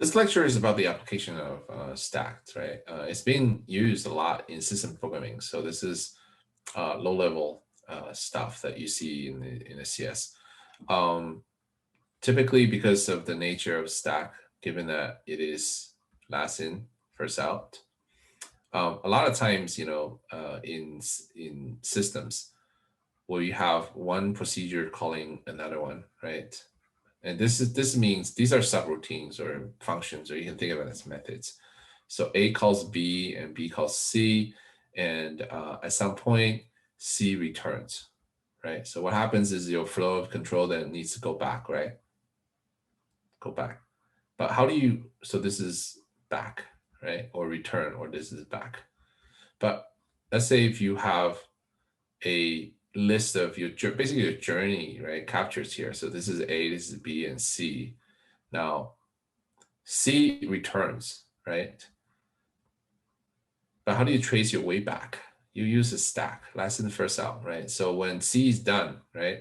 This lecture is about the application of Stacked, right? It's being used a lot in system programming. So this is low-level stuff that you see in the CS. Um, Typically, because of the nature of Stack, given that it is last in, first out, a lot of times, in systems where you have one procedure calling another one, right? And this means these are subroutines or functions, or you can think of it as methods. So A calls B and B calls C, and at some point C returns, right? So what happens is your flow of control then needs to go back, right? Go back. But how do you? So this is back, right? Or return, or this is back. But let's say if you have a list of your basically your journey, right, captures here. So this is A, this is B, and C. Now C returns, right? But how do you trace your way back? You use a stack, last in, first out, right? So when C is done, right,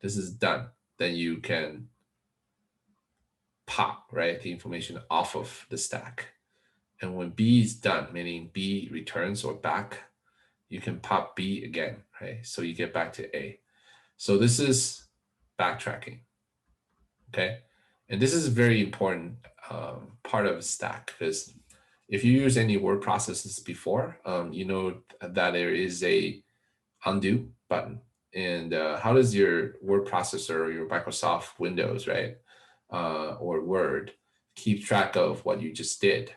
this is done, then you can pop, right, the information off of the stack. And when B is done, meaning B returns or back, you can pop B again, right? So you get back to A. So this is backtracking, okay? And this is a very important part of Stack, because if you use any word processes before, you know that there is a undo button. And how does your word processor or your Microsoft Windows, right, or Word keep track of what you just did?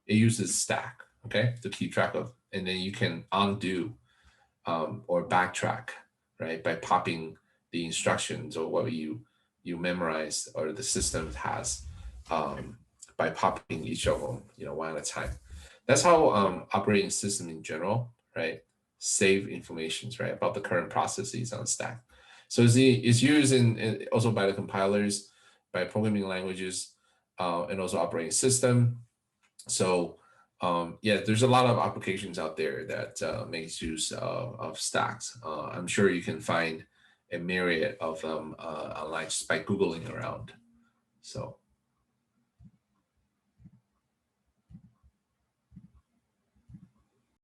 It uses Stack, okay, to keep track of, and then you can undo or backtrack, right, by popping the instructions or what you memorize or the system has, by popping each of them, one at a time. That's how operating system in general, right, save informations, right, about the current processes on stack. So it's used in also by the compilers, by programming languages, and also operating system. So yeah, there's a lot of applications out there that makes use of stacks. I'm sure you can find a myriad of them online just by Googling around. So